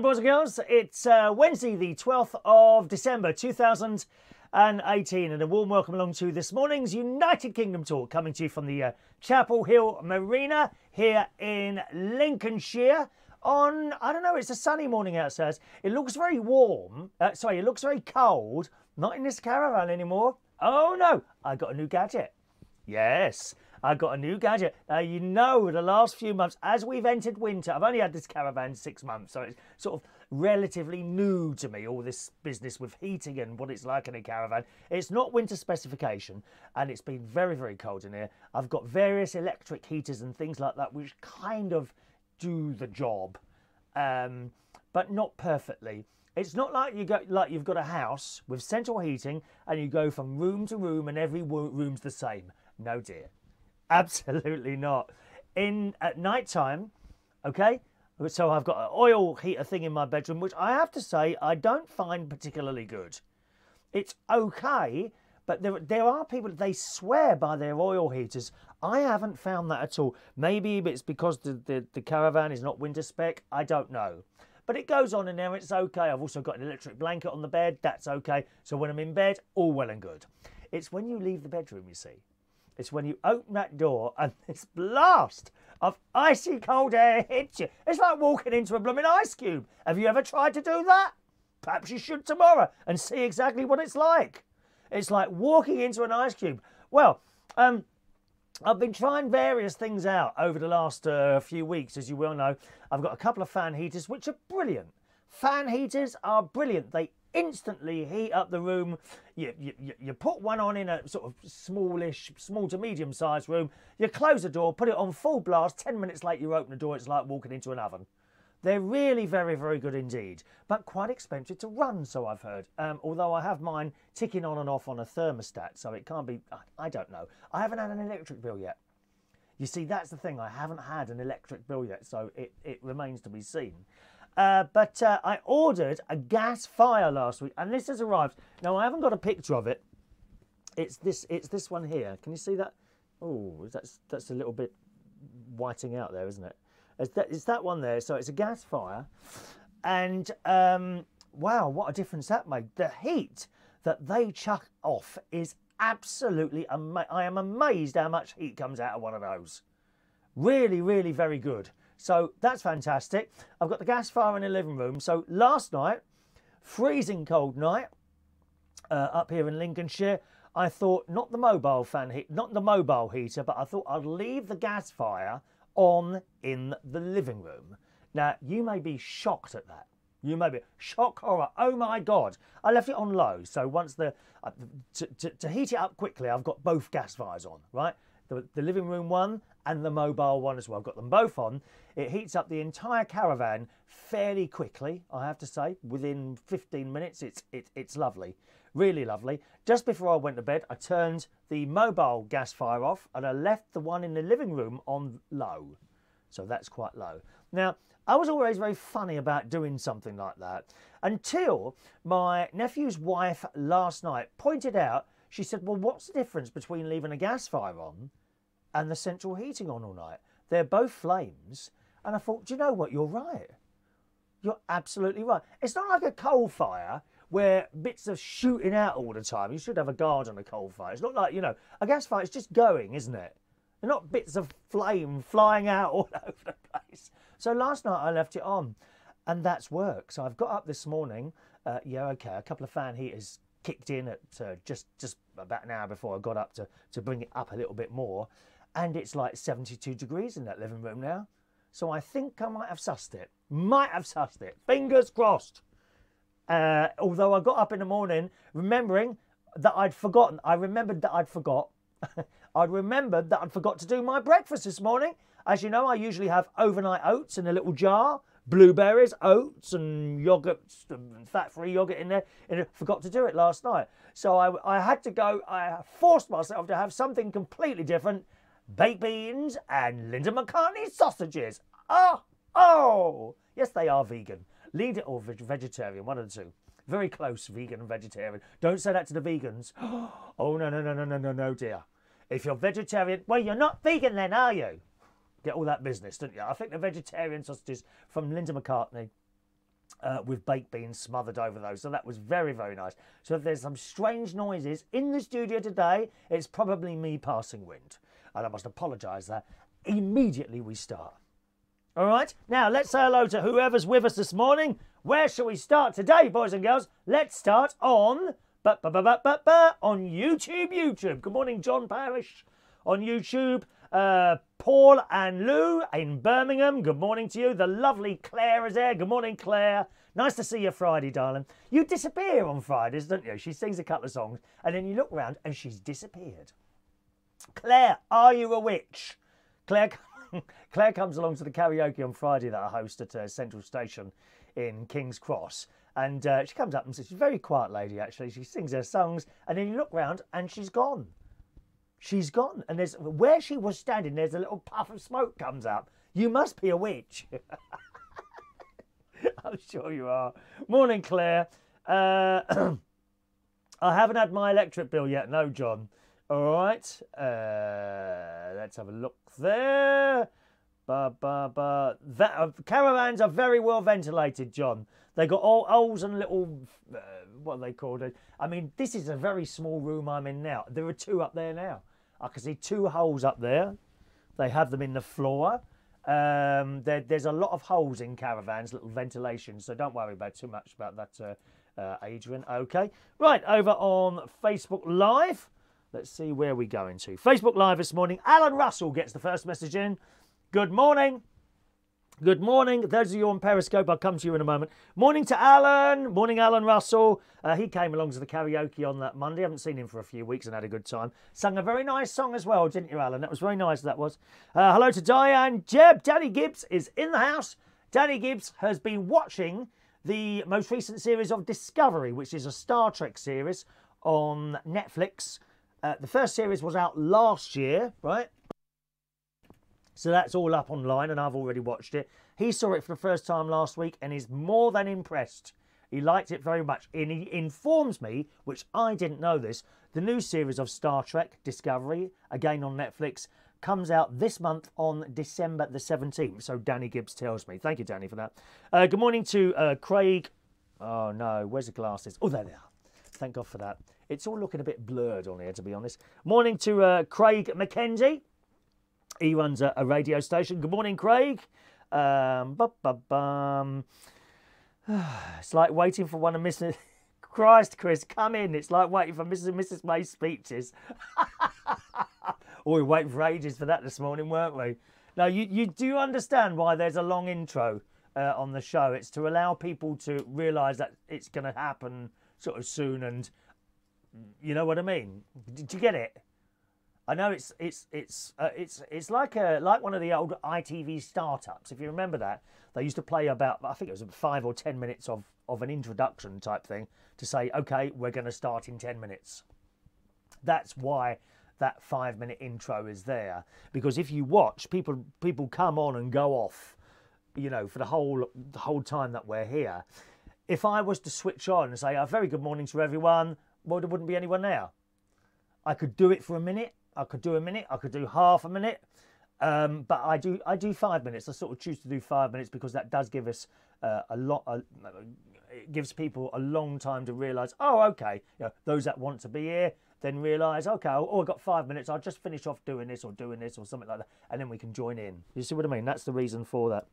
morning, boys and girls. It's Wednesday, the 12th of December, 2018, and a warm welcome along to this morning's United Kingdom talk, coming to you from the Chapel Hill Marina here in Lincolnshire on, I don't know, it's a sunny morning outside. It looks very warm. It looks very cold. Not in this caravan anymore. Oh no, I got a new gadget. Yes, I got a new gadget. Now, you know, the last few months, as we've entered winter, I've only had this caravan 6 months, so it's sort of relatively new to me, all this business with heating and what it's like in a caravan. It's not winter specification, and it's been very, very cold in here. I've got various electric heaters and things like that, which kind of do the job, but not perfectly. It's not like you've got a house with central heating and you go from room to room and every room's the same. No, dear. Absolutely not. At night time, okay, so I've got an oil heater thing in my bedroom, which I have to say I don't find particularly good. It's okay, but there are people, they swear by their oil heaters. I haven't found that at all. Maybe it's because the caravan is not winter spec. I don't know. But it goes on in there, it's okay. I've also got an electric blanket on the bed. That's okay. So when I'm in bed, all well and good. It's when you leave the bedroom, you see. It's when you open that door and this blast of icy cold air hits you. It's like walking into a blooming ice cube. Have you ever tried to do that? Perhaps you should tomorrow and see exactly what it's like. It's like walking into an ice cube. Well, I've been trying various things out over the last few weeks, as you well know. I've got a couple of fan heaters, which are brilliant. Fan heaters are brilliant. They instantly heat up the room. You put one on in a sort of small to medium-sized room. You close the door, put it on full blast. 10 minutes later, you open the door. It's like walking into an oven. They're really very, very good indeed, but quite expensive to run, so I've heard. Although I have mine ticking on and off on a thermostat, so it can't be, I don't know. I haven't had an electric bill yet. You see, that's the thing. I haven't had an electric bill yet, so it remains to be seen. But I ordered a gas fire last week, and this has arrived. Now, I haven't got a picture of it. It's this one here. Can you see that? Oh, that's a little bit whiting out there, isn't it? It's that one there. So it's a gas fire, and wow, what a difference that made. The heat that they chuck off is absolutely amazing. I am amazed how much heat comes out of one of those. Really, really very good. So that's fantastic. I've got the gas fire in the living room. So last night, freezing cold night up here in Lincolnshire. I thought not the mobile heater, but I thought I'd leave the gas fire on in the living room. Now, you may be shocked at that. You may be shock horror. Oh my God. I left it on low. So once to heat it up quickly, I've got both gas fires on, right? The living room one and the mobile one as well. I've got them both on. It heats up the entire caravan fairly quickly, I have to say. Within 15 minutes, it's lovely. Really lovely. Just before I went to bed, I turned the mobile gas fire off and I left the one in the living room on low. So that's quite low. Now, I was always very funny about doing something like that until my nephew's wife last night pointed out, she said, well, what's the difference between leaving a gas fire on and the central heating on all night? They're both flames. And I thought, do you know what? You're right. You're absolutely right. It's not like a coal fire where bits are shooting out all the time. You should have a guard on a coal fire. It's not like, you know, a gas fire is just going, isn't it? They're not bits of flame flying out all over the place. So last night I left it on and that's work. So I've got up this morning. Yeah, okay, a couple of fan heaters kicked in at just about an hour before I got up to bring it up a little bit more. And it's like 72 degrees in that living room now. So I think I might have sussed it. Might have sussed it. Fingers crossed. Although I got up in the morning remembering that I'd forgotten. I remembered that I'd forgot. I'd remembered that I'd forgot to do my breakfast this morning. As you know, I usually have overnight oats in a little jar, blueberries, oats and yogurt, fat-free yogurt in there. And I forgot to do it last night. So I had to go, I forced myself to have something completely different. Baked beans and Linda McCartney sausages. Oh, yes, they are vegan. Lead it or vegetarian, one of the two. Very close, vegan and vegetarian. Don't say that to the vegans. Oh, no, dear. If you're vegetarian, well, you're not vegan then, are you? Get all that business, don't you? I think the vegetarian sausages from Linda McCartney with baked beans smothered over those. So that was very, very nice. So if there's some strange noises in the studio today, it's probably me passing wind. And I must apologise that immediately we start. All right, now let's say hello to whoever's with us this morning. Where shall we start today, boys and girls? Let's start on YouTube. Good morning, John Parrish on YouTube. Paul and Lou in Birmingham. Good morning to you. The lovely Claire is there. Good morning, Claire. Nice to see you Friday, darling. You disappear on Fridays, don't you? She sings a couple of songs and then you look around and she's disappeared. Claire, are you a witch? Claire comes along to the karaoke on Friday that I host at Central Station in King's Cross. And she comes up and says, she's a very quiet lady, actually. She sings her songs and then you look round and she's gone. She's gone. And there's where she was standing, there's a little puff of smoke comes up. You must be a witch. I'm sure you are. Morning, Claire. I haven't had my electric bill yet. No, John. All right. Let's have a look there. Caravans are very well ventilated, John. They got all holes and little, what are they called? I mean, this is a very small room I'm in now. There are two up there now. I can see two holes up there. They have them in the floor. There's a lot of holes in caravans, little ventilation, so don't worry about too much about that, Adrian. Okay. Right, over on Facebook Live. Let's see where we're going to. Facebook Live this morning. Alan Russell gets the first message in. Good morning. Good morning. Those of you on Periscope, I'll come to you in a moment. Morning to Alan. Morning, Alan Russell. He came along to the karaoke on that Monday. I haven't seen him for a few weeks and had a good time. Sung a very nice song as well, didn't you, Alan? That was very nice, that was. Hello to Diane. Jeb. Danny Gibbs is in the house. Danny Gibbs has been watching the most recent series of Discovery, which is a Star Trek series on Netflix. The first series was out last year, right? So that's all up online and I've already watched it. He saw it for the first time last week and is more than impressed. He liked it very much. And he informs me, which I didn't know this, the new series of Star Trek Discovery, again on Netflix, comes out this month on December the 17th. So Danny Gibbs tells me. Thank you, Danny, for that. Good morning to Craig. Oh, no. Where's the glasses? Oh, there they are. Thank God for that. It's all looking a bit blurred on here, to be honest. Morning to Craig Mckenzie. He runs a radio station. Good morning, Craig. It's like waiting for one of Mrs. Christ, Chris, come in. It's like waiting for Mrs. and Mrs. May's speeches. Oh, we were waiting for ages for that this morning, weren't we? Now, you do understand why there's a long intro on the show. It's to allow people to realise that it's going to happen sort of soon, and you know what I mean. Did you get it? I know it's like one of the old ITV startups. If you remember that, they used to play about, I think it was 5 or 10 minutes of an introduction type thing to say, okay, we're going to start in 10 minutes. That's why that 5-minute intro is there, because if you watch, people come on and go off, you know, for the whole time that we're here. If I was to switch on and say a very good morning to everyone, well, there wouldn't be anyone there. I could do it for a minute. I could do a minute. I could do half a minute. But I do 5 minutes. I sort of choose to do 5 minutes because that does give us it gives people a long time to realise, oh, okay, you know, those that want to be here then realise, okay, oh, I've got 5 minutes. I'll just finish off doing this or something like that, and then we can join in. You see what I mean? That's the reason for that.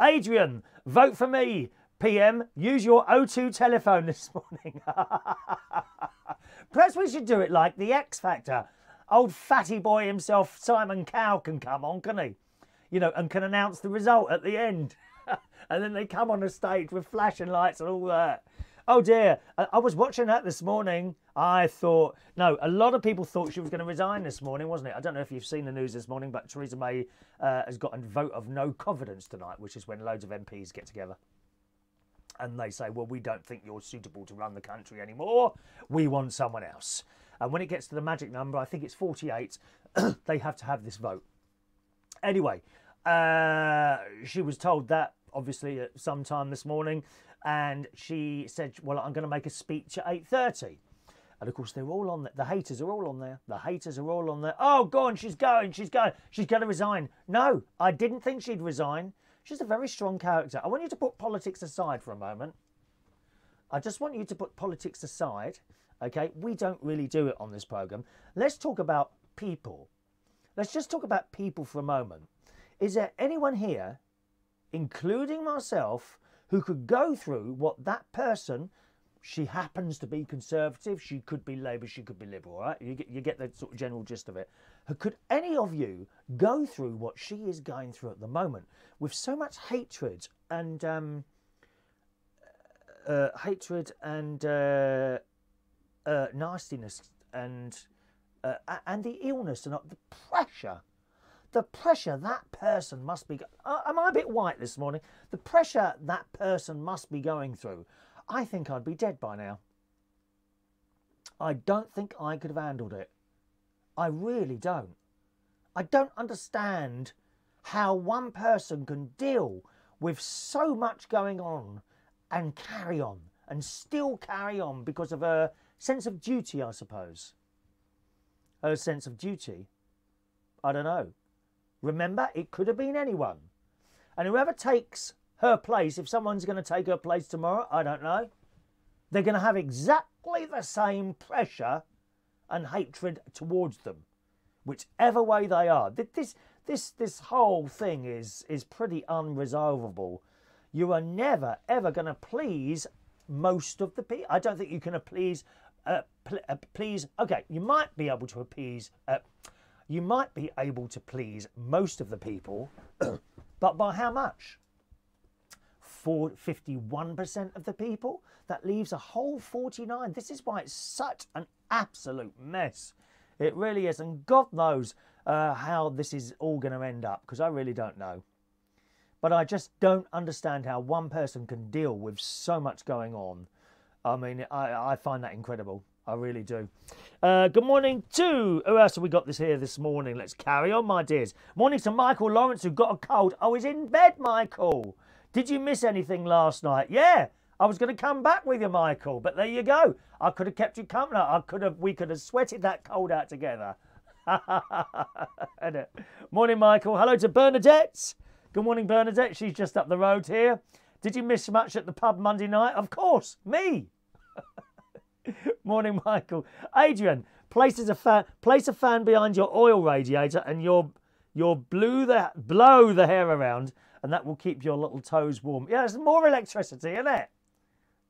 Adrian, vote for me. PM, use your O2 telephone this morning. Perhaps we should do it like the X Factor. Old fatty boy himself, Simon Cowell, can come on, can he? You know, and can announce the result at the end. And then they come on the stage with flashing lights and all that. Oh dear, I was watching that this morning. I thought, no, a lot of people thought she was going to resign this morning, wasn't it? I don't know if you've seen the news this morning, but Theresa May has got a vote of no confidence tonight, which is when loads of MPs get together. And they say, well, we don't think you're suitable to run the country anymore. We want someone else. And when it gets to the magic number, I think it's 48, they have to have this vote. Anyway, she was told that, obviously, at some time this morning. And she said, well, I'm going to make a speech at 8:30. And, of course, they're all on there. The haters are all on there. The haters are all on there. Oh, go on, she's going. She's going to resign. No, I didn't think she'd resign. She's a very strong character. I want you to put politics aside for a moment. I just want you to put politics aside. Okay, we don't really do it on this programme. Let's talk about people. Let's just talk about people for a moment. Is there anyone here, including myself, who could go through what that person, she happens to be Conservative, she could be Labour, she could be Liberal, right? You get the sort of general gist of it. Could any of you go through what she is going through at the moment with so much hatred and nastiness and the illness and the pressure that person must be... am I a bit white this morning? The pressure that person must be going through. I think I'd be dead by now. I don't think I could have handled it. I really don't. I don't understand how one person can deal with so much going on and carry on and still carry on because of her sense of duty, I suppose. Her sense of duty. I don't know. Remember, it could have been anyone. And whoever takes her place, if someone's going to take her place tomorrow, I don't know, they're going to have exactly the same pressure and hatred towards them, whichever way they are. This whole thing is pretty unresolvable. You are never, ever going to please most of the people. I don't think you can please... Okay, you might be able to appease... you might be able to please most of the people, but by how much? 51% of the people? That leaves a whole 49. This is why it's such an absolute mess. It really is. And God knows how this is all going to end up, because I really don't know. But I just don't understand how one person can deal with so much going on. I mean, I find that incredible. I really do. Good morning to... Who else have we got this morning? Let's carry on, my dears. Morning to Michael Lawrence, who got a cold. Oh, he's in bed, Michael. Did you miss anything last night? Yeah, I was going to come back with you, Michael. But there you go. I could have kept you company. We could have sweated that cold out together. Morning, Michael. Hello to Bernadette. Good morning, Bernadette. She's just up the road here. Did you miss much at the pub Monday night? Of course, me. Morning, Michael. Adrian, place a fan behind your oil radiator and you'll blow the hair around, and that will keep your little toes warm. Yeah, there's more electricity, isn't it?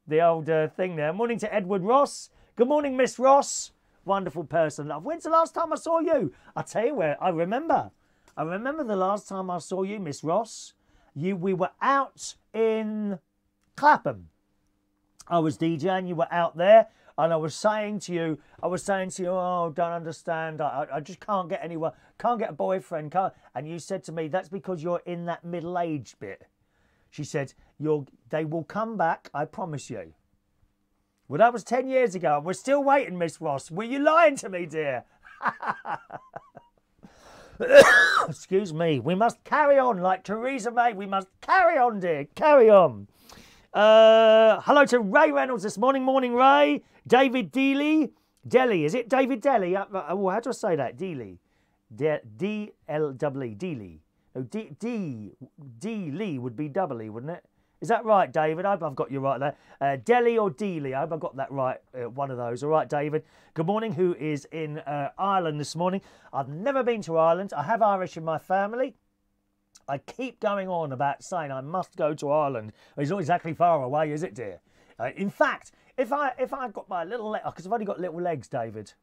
The old thing there. Morning to Edward Ross. Good morning, Miss Ross. Wonderful person. When's the last time I saw you? I'll tell you where. I remember the last time I saw you, Miss Ross. We were out in Clapham. I was DJing, you were out there, and I was saying to you, oh, don't understand, I just can't get anyone, can't get a boyfriend, and you said to me, that's because you're in that middle-aged bit. She said, they will come back, I promise you. Well, that was 10 years ago, and we're still waiting, Miss Ross. Were you lying to me, dear? Excuse me. We must carry on like Theresa May. We must carry on, dear. Carry on. Hello to Ray Reynolds this morning. Morning, Ray. David Dealey. Is it David Deley? Oh, how do I say that? Dealey. D-L-E-E. Dealey. No, D-Lee would be double E, wouldn't it? Is that right, David? I hope I've got you right there. Delhi or Dealey? I hope I've got that right. One of those. All right, David. Good morning. Who is in Ireland this morning? I've never been to Ireland. I have Irish in my family. I keep going on about saying I must go to Ireland. It's not exactly far away, is it, dear? In fact, if I got my little leg, because I've only got little legs, David,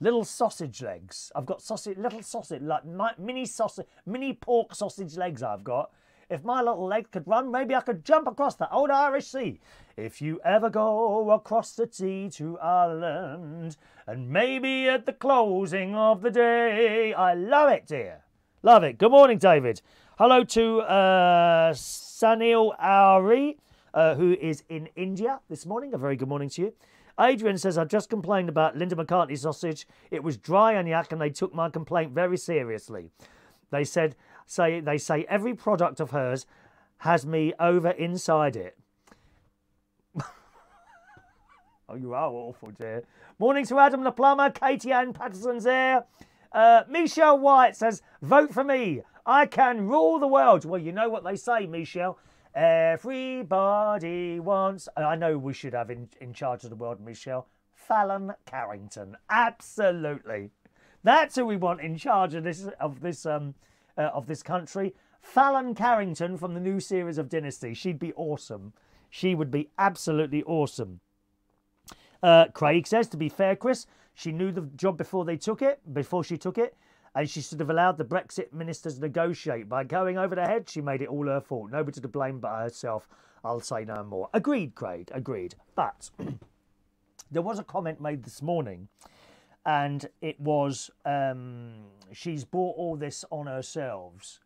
little sausage legs. I've got little sausage, like mini pork sausage legs. I've got. If my little leg could run, maybe I could jump across that old Irish sea. If you ever go across the sea to Ireland, and maybe at the closing of the day. I love it, dear. Love it. Good morning, David. Hello to Sanil Auri, who is in India this morning. A very good morning to you. Adrian says, I just complained about Linda McCartney's sausage. It was dry and yak, and they took my complaint very seriously. They say every product of hers has me over inside it. Oh, you are awful, dear. Morning to Adam the plumber. Katie Anne Paterson's there. Michelle White says, vote for me. I can rule the world. Well, you know what they say, Michelle. Everybody wants... I know we should have in charge of the world, Michelle. Fallon Carrington. Absolutely. That's who we want in charge of this country. Fallon Carrington from the new series of Dynasty. She'd be awesome. She would be absolutely awesome. Craig says, to be fair, Chris, she knew the job before she took it, and she should have allowed the Brexit ministers to negotiate. By going over the head, she made it all her fault. Nobody to blame but herself. I'll say no more. Agreed, Craig, agreed. But there was a comment made this morning, and it was she's brought all this on herself,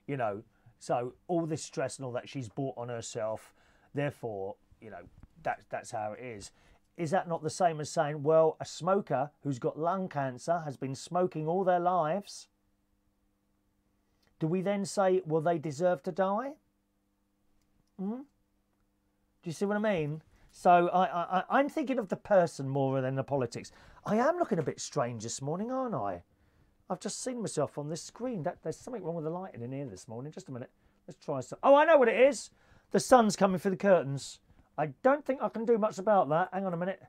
you know. So all this stress and all that she's brought on herself. Therefore, you know, that's how it is. Is that not the same as saying, well, a smoker who's got lung cancer has been smoking all their lives? Do we then say, well, they deserve to die? Do you see what I mean? So I'm thinking of the person more than the politics. I am looking a bit strange this morning, aren't I? I've just seen myself on this screen. There's something wrong with the lighting in here this morning. Just a minute. Let's try some. Oh, I know what it is. The sun's coming through the curtains. I don't think I can do much about that. Hang on a minute.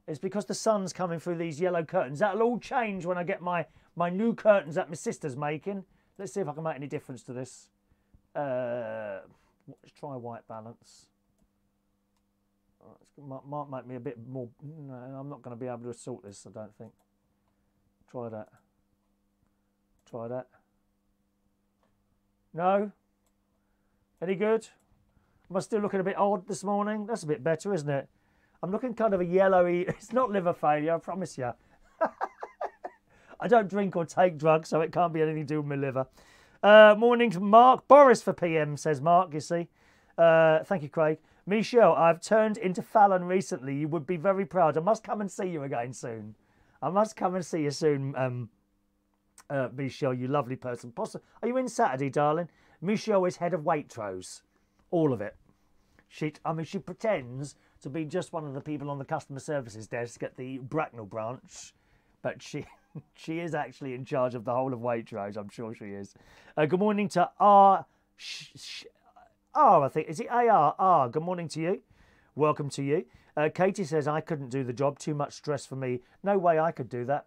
It's because the sun's coming through these yellow curtains. That'll all change when I get my new curtains that my sister's making. Let's see if I can make any difference to this. Let's try white balance. Might make me a bit more... No, I'm not going to be able to sort this, I don't think. Try that. Try that. No? Any good? Am I still looking a bit odd this morning? That's a bit better, isn't it? I'm looking kind of a yellowy... It's not liver failure, I promise you. I don't drink or take drugs, so it can't be anything to do with my liver. Morning to Mark. Boris for PM, says Mark, you see. Thank you, Craig. Michelle, I've turned into Fallon recently. You would be very proud. I must come and see you again soon. I must come and see you soon, Michelle, you lovely person. Are you in Saturday, darling? Michelle is head of Waitrose. All of it. She pretends to be just one of the people on the customer services desk at the Bracknell branch, but she is actually in charge of the whole of Waitrose. I'm sure she is. Good morning to R. I think, is it AR? Good morning to you. Welcome to you. Katie says, I couldn't do the job. Too much stress for me. No way I could do that.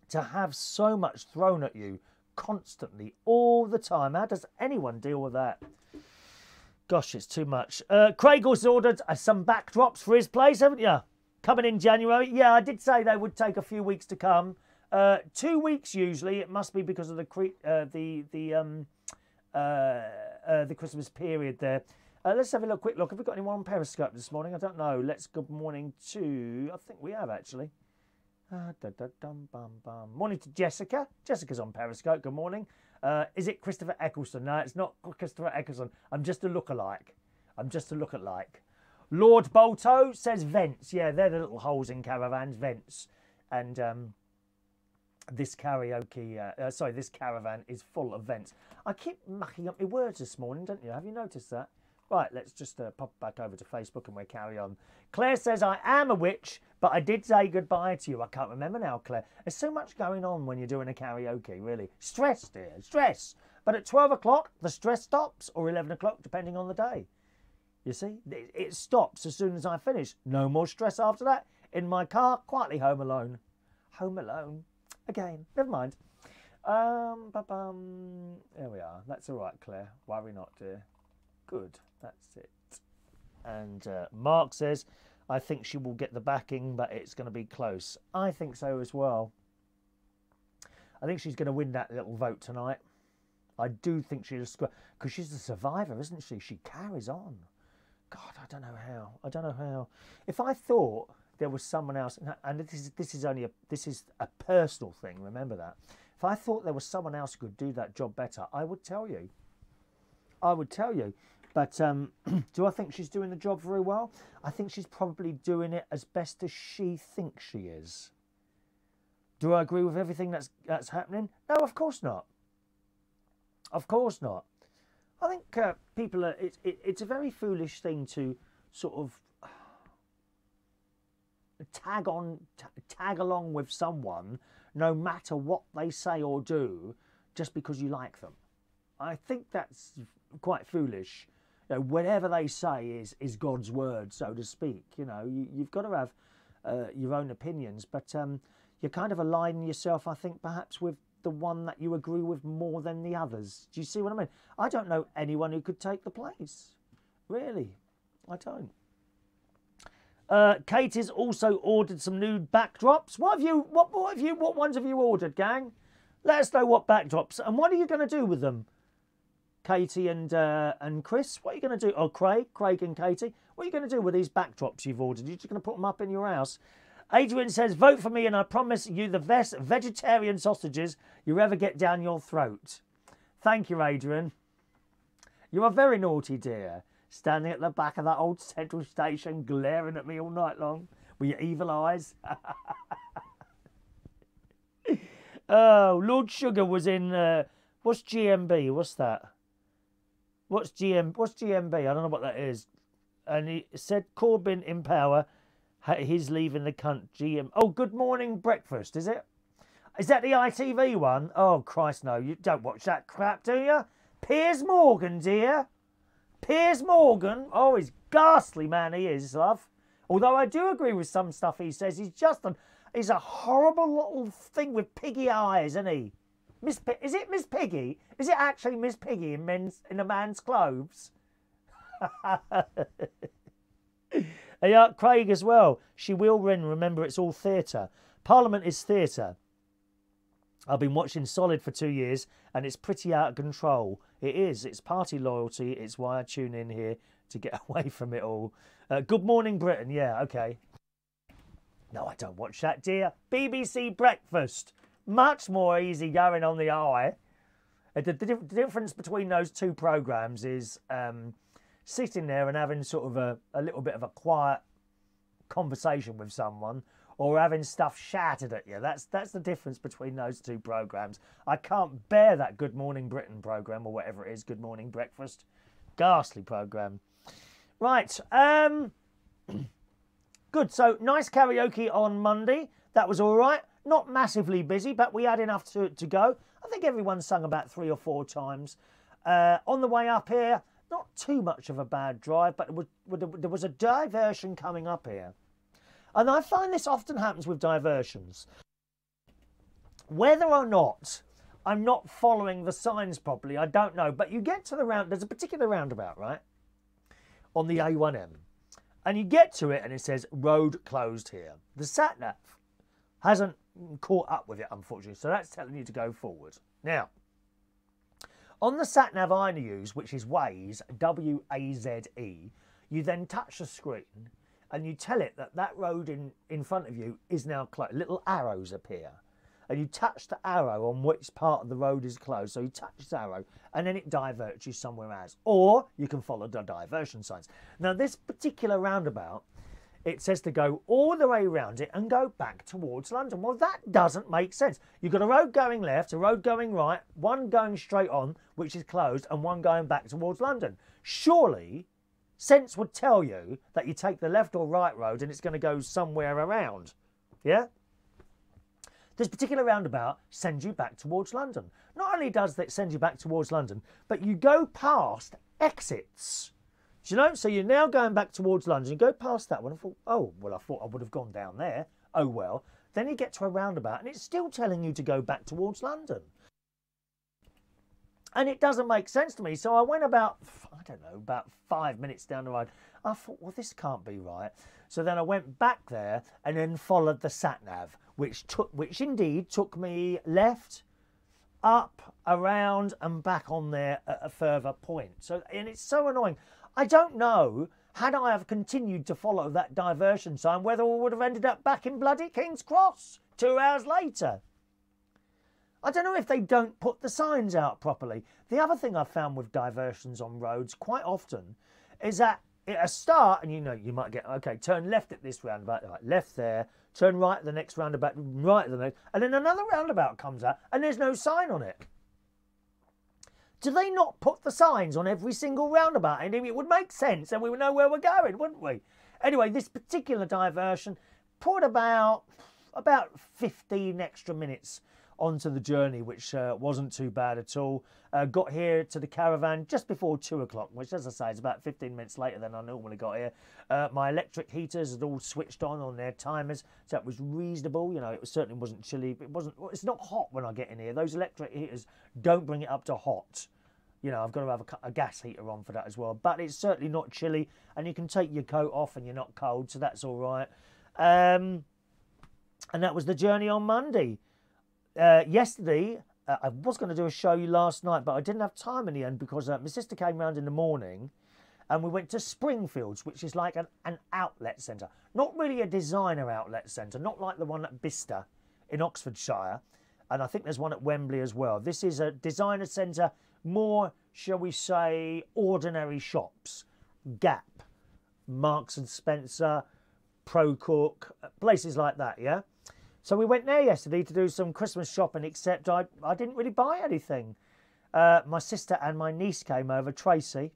To have so much thrown at you constantly, all the time. How does anyone deal with that? Gosh, it's too much. Craig also ordered some backdrops for his place, haven't you? Coming in January. Yeah, I did say they would take a few weeks to come. 2 weeks usually. It must be because of the Christmas period there. Let's have a quick look. Have we got anyone on Periscope this morning? I don't know. Good morning to... I think we have, actually. Morning to Jessica. Jessica's on Periscope. Good morning. Is it Christopher Eccleston? No, it's not Christopher Eccleston. I'm just a lookalike. Lord Bolto says vents. Yeah, they're the little holes in caravans, vents. And this this caravan is full of vents. I keep mucking up my words this morning, don't you? Have you noticed that? Right, let's just pop back over to Facebook and we'll carry on. Claire says, I am a witch, but I did say goodbye to you. I can't remember now, Claire. There's so much going on when you're doing a karaoke, really. Stress, dear, stress. But at 12 o'clock, the stress stops, or 11 o'clock, depending on the day. You see, it stops as soon as I finish. No more stress after that. In my car, quietly home alone. Home alone. Again, never mind. There we are. That's all right, Claire. Worry not, dear. Good. That's it. And Mark says, I think she will get the backing, but it's going to be close. I think so as well. I think she's going to win that little vote tonight. I do think she'll score, because she's the survivor, isn't she? She carries on. God, I don't know how. I don't know how. If I thought there was someone else, and this is a personal thing, remember that. If I thought there was someone else who could do that job better, I would tell you. But do I think she's doing the job very well? I think she's probably doing it as best as she thinks she is. Do I agree with everything that's happening? No, of course not. Of course not. I think people are... It's a very foolish thing to sort of tag along with someone no matter what they say or do, just because you like them. I think that's quite foolish. You know, whatever they say is God's word, so to speak. You know, you've got to have your own opinions, but you're kind of aligning yourself, I think, perhaps with the one that you agree with more than the others. Do you see what I mean? I don't know anyone who could take the place. Really, I don't. Katie's also ordered some new backdrops. What ones have you ordered, gang? Let us know what backdrops, and what are you going to do with them? Katie and Chris, what are you going to do? Oh, Craig and Katie, what are you going to do with these backdrops you've ordered? You're just going to put them up in your house? Adrian says, vote for me and I promise you the best vegetarian sausages you ever get down your throat. Thank you, Adrian. You are very naughty, dear. Standing at the back of that old central station, glaring at me all night long with your evil eyes. Oh, Lord Sugar was in, what's GMB? What's that? What's GMB? I don't know what that is. And he said Corbyn in power. He's leaving the country. Oh, Good Morning Breakfast, is it? Is that the ITV one? Oh, Christ, no. You don't watch that crap, do you? Piers Morgan, dear. Piers Morgan. Oh, he's ghastly, man, he is, love. Although I do agree with some stuff he says. He's a horrible little thing with piggy eyes, isn't he? Is it Miss Piggy? Is it actually Miss Piggy in a man's clothes? Yeah, Craig as well. She will win. Remember, it's all theatre. Parliament is theatre. I've been watching Solid for 2 years, and it's pretty out of control. It is. It's party loyalty. It's why I tune in here to get away from it all. Good Morning Britain. Yeah, okay. No, I don't watch that, dear. BBC Breakfast. Much more easy going on the eye. The difference between those two programmes is sitting there and having sort of a little bit of a quiet conversation with someone, or having stuff shouted at you. That's the difference between those two programmes. I can't bear that Good Morning Britain programme, or whatever it is, Good Morning Breakfast. Ghastly programme. Right. Good. So, nice karaoke on Monday. That was all right. Not massively busy, but we had enough to go. I think everyone sung about 3 or 4 times. On the way up here, not too much of a bad drive, but there was a diversion coming up here. And I find this often happens with diversions. Whether or not I'm not following the signs properly, I don't know. But you get to the there's a particular roundabout, right? On the A1M. And you get to it and it says, road closed here. The sat-nav hasn't caught up with it, unfortunately. So that's telling you to go forward. Now, on the sat-nav I use, which is Waze, W-A-Z-E, you then touch the screen and you tell it that that road in front of you is now closed. Little arrows appear. And you touch the arrow on which part of the road is closed. So you touch this arrow and then it diverts you somewhere else. Or you can follow the diversion signs. Now, this particular roundabout, it says to go all the way around it and go back towards London. Well, that doesn't make sense. You've got a road going left, a road going right, one going straight on, which is closed, and one going back towards London. Surely, sense would tell you that you take the left or right road and it's going to go somewhere around. Yeah? This particular roundabout sends you back towards London. Not only does it send you back towards London, but you go past exits. Do you know? So you're now going back towards London. You go past that one. I thought, oh, well, I thought I would have gone down there. Oh, well. Then you get to a roundabout and it's still telling you to go back towards London. And it doesn't make sense to me. So I went about 5 minutes down the road. I thought, well, this can't be right. So then I went back there and then followed the sat-nav, which indeed took me left, up, around and back on there at a further point. And it's so annoying. I don't know, had I have continued to follow that diversion sign, whether we would have ended up back in bloody King's Cross 2 hours later. I don't know if they don't put the signs out properly. The other thing I've found with diversions on roads quite often is that at a start, and you might get, okay, turn left at this roundabout, right, left there, turn right at the next roundabout, right at the next, and then another roundabout comes out and there's no sign on it. Do they not put the signs on every single roundabout? And it would make sense and we would know where we're going, wouldn't we? Anyway, this particular diversion put about about 15 extra minutes onto the journey, which wasn't too bad at all. Got here to the caravan just before 2 o'clock, which, as I say, is about 15 minutes later than I normally got here. My electric heaters had all switched on their timers, so it was reasonable. You know, it certainly wasn't chilly. It's not hot when I get in here. Those electric heaters don't bring it up to hot. You know, I've got to have a gas heater on for that as well. But it's certainly not chilly, and you can take your coat off and you're not cold, so that's all right. And that was the journey on Monday. Yesterday, I was going to do a show last night, but I didn't have time in the end because my sister came round in the morning and we went to Springfields, which is like an outlet centre. Not really a designer outlet centre, not like the one at Bicester in Oxfordshire. And I think there's one at Wembley as well. This is a designer centre, more, shall we say, ordinary shops. Gap, Marks and Spencer, Pro Cook, places like that, yeah? So we went there yesterday to do some Christmas shopping, except I didn't really buy anything. My sister and my niece came over, Tracy,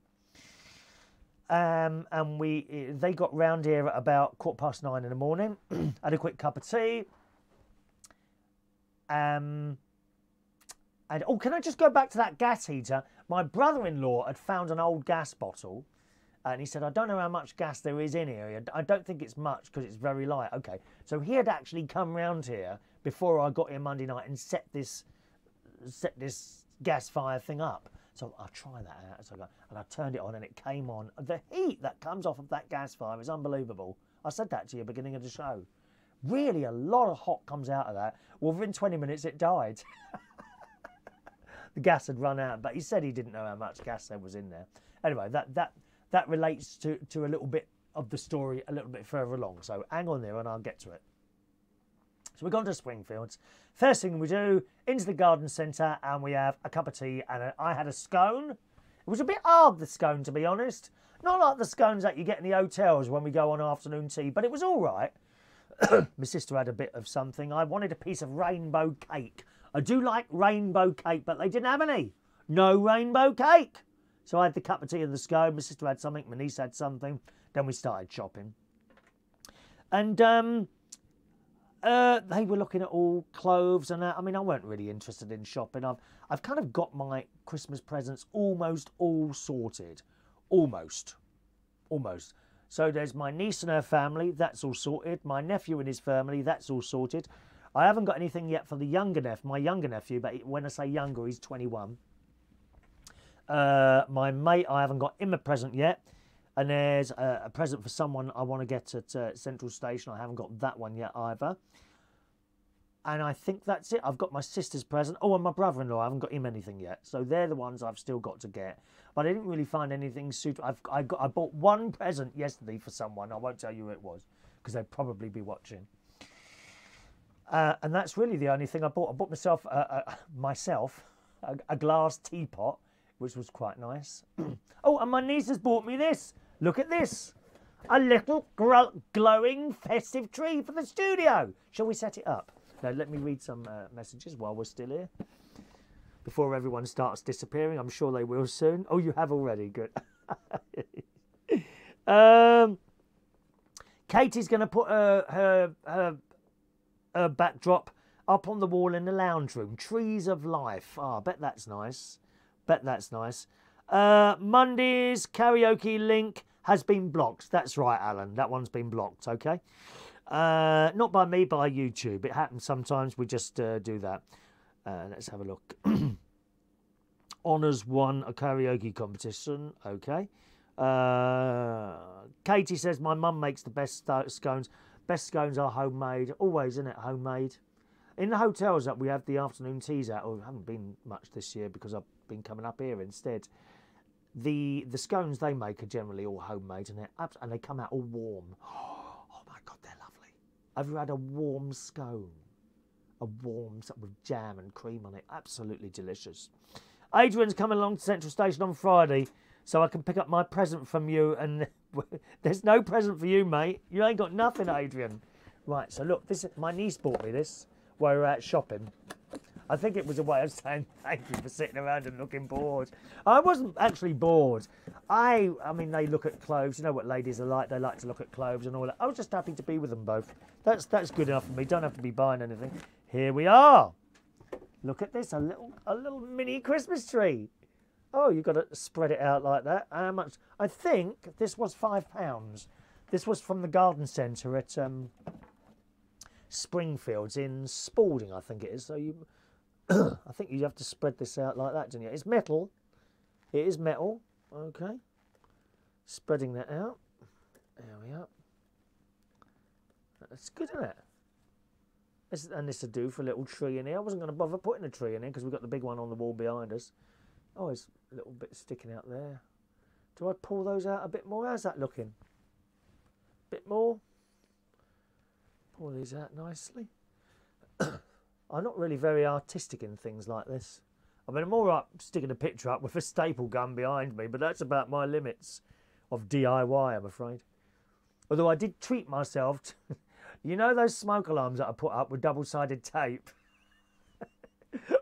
and they got round here at about 9:15 in the morning, had a quick cup of tea. And oh, can I just go back to that gas heater? My brother-in-law had found an old gas bottle, and he said, I don't know how much gas there is in here. I don't think it's much because it's very light. Okay, so he had actually come round here before I got here Monday night and set this gas fire thing up. So I'll try that out. So and I turned it on and it came on. The heat that comes off of that gas fire is unbelievable. I said that to you at the beginning of the show. Really, a lot of hot comes out of that. Well, within 20 minutes, it died. The gas had run out, but he said he didn't know how much gas there was in there. Anyway, that relates to a little bit of the story a little bit further along. So hang on there and I'll get to it. So we've gone to Springfields. First thing we do, into the garden centre, and we have a cup of tea, and I had a scone. It was a bit hard, the scone, to be honest. Not like the scones that you get in the hotels when we go on afternoon tea, but it was all right. My sister had a bit of something. I wanted a piece of rainbow cake. I do like rainbow cake, but they didn't have any. No rainbow cake. So I had the cup of tea and the scone. My sister had something. My niece had something. Then we started shopping. And they were looking at all clothes and that. I mean, I weren't really interested in shopping. I've kind of got my Christmas presents almost all sorted. Almost. So there's my niece and her family. That's all sorted. My nephew and his family. That's all sorted. I haven't got anything yet for the my younger nephew, but when I say younger, he's 21. My mate, I haven't got him a present yet. And there's a present for someone I want to get at Central Station. I haven't got that one yet either. And I think that's it. I've got my sister's present. Oh, and my brother-in-law, I haven't got him anything yet. So they're the ones I've still got to get. But I didn't really find anything suitable. I bought one present yesterday for someone. I won't tell you who it was because they'd probably be watching. And that's really the only thing I bought. I bought myself a glass teapot, which was quite nice. Oh, and my niece has bought me this. Look at this. A little glowing festive tree for the studio. Shall we set it up? Now, let me read some messages while we're still here. Before everyone starts disappearing. I'm sure they will soon. Oh, you have already. Good. Katie's going to put her backdrop up on the wall in the lounge room. Trees of life. Oh, I bet that's nice. Monday's karaoke link has been blocked. That's right, Alan. That one's been blocked, okay? Not by me, by YouTube. It happens sometimes. We just do that. Let's have a look. Honours won a karaoke competition. Okay. Katie says, my mum makes the best scones. Best scones are homemade. Always, isn't it? Homemade. In the hotels that we have the afternoon teas at, or haven't been much this year because I've been coming up here instead. The scones they make are generally all homemade, and they come out all warm. Oh my God, they're lovely. Have you had a warm scone? A warm with jam and cream on it. Absolutely delicious. Adrian's coming along to Central Station on Friday, so I can pick up my present from you. And there's no present for you, mate. You ain't got nothing, Adrian. Right, so look, my niece bought me this while we were out shopping. I think it was a way of saying thank you for sitting around and looking bored. I wasn't actually bored. I mean, they look at clothes. You know what ladies are like. They like to look at clothes and all that. I was just happy to be with them both. That's good enough for me. Don't have to be buying anything. Here we are. Look at this, a little mini Christmas tree. Oh, you've got to spread it out like that. How much? I think this was £5. This was from the garden centre at Springfields in Spalding, I think it is. So you, I think you have to spread this out like that, don't you? It's metal. It is metal. Okay. Spreading that out. There we are. That's good, isn't it? And this will do for a little tree in here. I wasn't going to bother putting a tree in here because we've got the big one on the wall behind us. Oh, there's a little bit sticking out there. Do I pull those out a bit more? How's that looking? Bit more. Pull these out nicely. I'm not really very artistic in things like this. I mean, I'm all right sticking a picture up with a staple gun behind me, but that's about my limits of DIY, I'm afraid. Although I did treat myself to, you know those smoke alarms that I put up with double-sided tape?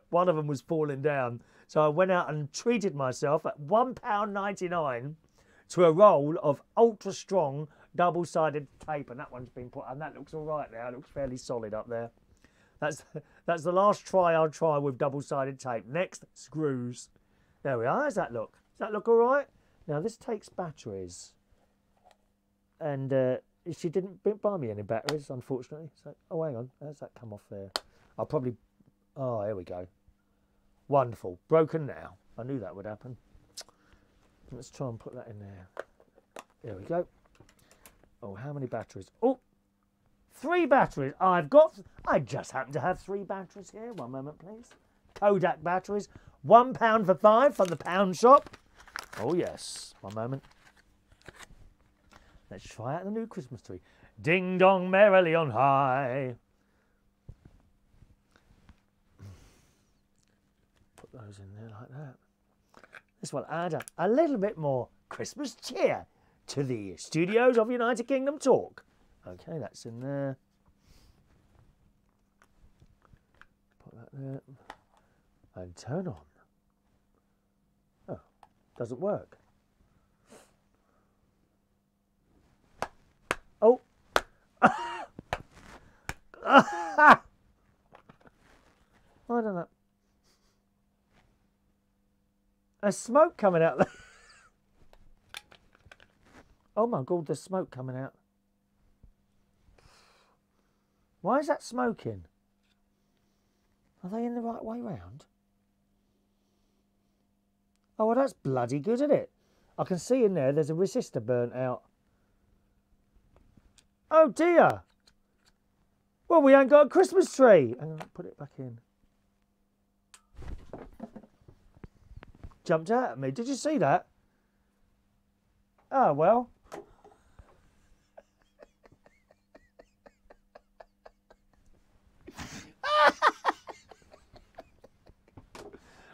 One of them was falling down. So I went out and treated myself at £1.99 to a roll of ultra-strong double-sided tape. And that one's been put on. That looks all right now. It looks fairly solid up there. That's the last try I'll try with double-sided tape. Next, screws. There we are. How's that look? Does that look all right? Now, this takes batteries. And she didn't buy me any batteries, unfortunately. So, oh, hang on. How's that come off there? I'll probably... Oh, here we go. Wonderful. Broken now. I knew that would happen. Let's try and put that in there. There we go. Oh, how many batteries? Oh, 3 batteries. I just happen to have 3 batteries here. One moment, please. Kodak batteries. £1 for 5 from the pound shop. Oh, yes. One moment. Let's try out the new Christmas tree. Ding dong merrily on high. Put those in there like that. This will add a little bit more Christmas cheer to the studios of United Kingdom Talk. Okay, that's in there. Put that there. And turn on. Oh, doesn't work. Oh. I don't know. There's smoke coming out there. Oh my God, there's smoke coming out. Why is that smoking? Are they in the right way round? Oh, well, that's bloody good, isn't it? I can see in there, there's a resistor burnt out. Oh dear. Well, we ain't got a Christmas tree. Hang on, put it back in. Jumped out at me. Did you see that? Oh, well.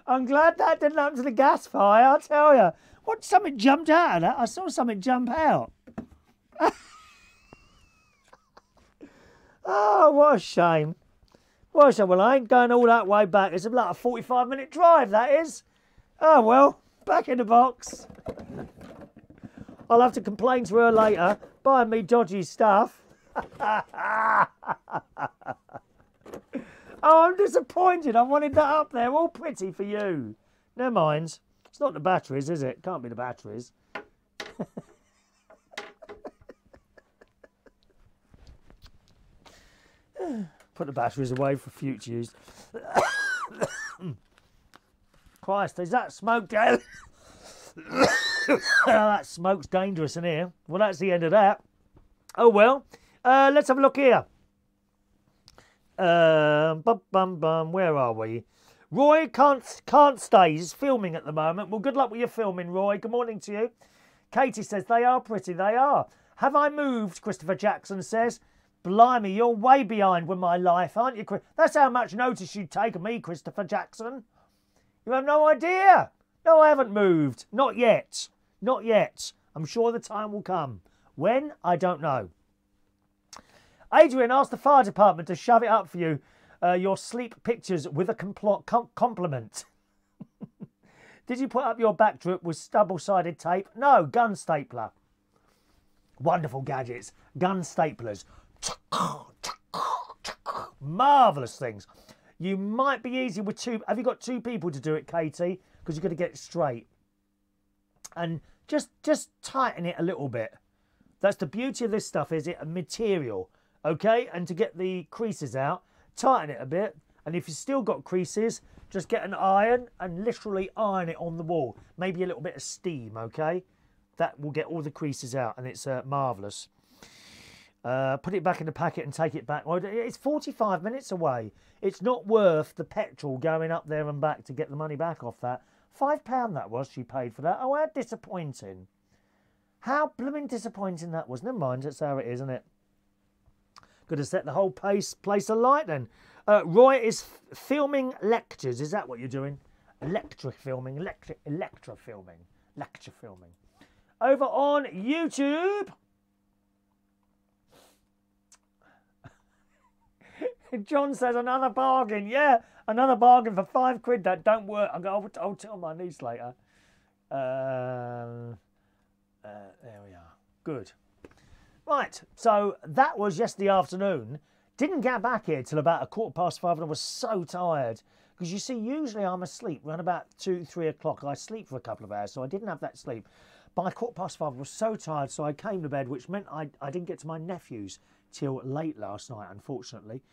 I'm glad that didn't happen to the gas fire, I'll tell you. What, something jumped out of that? I saw something jump out. Oh, what a shame. What a shame. Well, I ain't going all that way back. It's about a 45-minute drive, that is. Oh, well, back in the box. I'll have to complain to her later, buying me dodgy stuff. Oh, I'm disappointed. I wanted that up there, all pretty for you. Never mind. It's not the batteries, is it? Can't be the batteries. Put the batteries away for future use. Christ, is that smoke down? That smoke's dangerous in here. Well, that's the end of that. Oh, well. Let's have a look here. Where are we? Roy can't stay. He's filming at the moment. Well, good luck with your filming, Roy. Good morning to you. Katie says, they are pretty. They are. Have I moved? Christopher Jackson says. Blimey, you're way behind with my life, aren't you, Chris? That's how much notice you'd take of me, Christopher Jackson. You have no idea. No, I haven't moved. Not yet. Not yet. I'm sure the time will come. When? I don't know. Adrian asked the fire department to shove it up for you. your sleep pictures with a compliment. Did you put up your backdrop with double-sided tape? No, gun stapler. Wonderful gadgets. Gun staplers. Marvellous things. You might be easy with two. Have you got two people to do it, Katie? Because you've got to get it straight. And just tighten it a little bit. That's the beauty of this stuff, is it a material, okay? And to get the creases out, tighten it a bit. And if you've still got creases, just get an iron and literally iron it on the wall. Maybe a little bit of steam, okay? That will get all the creases out, and it's marvellous. Put it back in the packet and take it back. Well, it's 45 minutes away. It's not worth the petrol going up there and back to get the money back off that. £5 that was, she paid for that. Oh, how disappointing. How blooming disappointing that was. Never mind, that's how it is, isn't it? Got to set the whole place alight then. Roy is filming lectures. Is that what you're doing? Lecture filming. Over on YouTube. John says another bargain. Yeah, another bargain for £5 that don't work. I'll tell my niece later. There we are. Good. Right, so that was yesterday afternoon. Didn't get back here till about 5:15 and I was so tired. Because you see, usually I'm asleep around about 2, 3 o'clock. I sleep for a couple of hours, so I didn't have that sleep. By 5:15 I was so tired, so I came to bed, which meant I didn't get to my nephew's till late last night, unfortunately.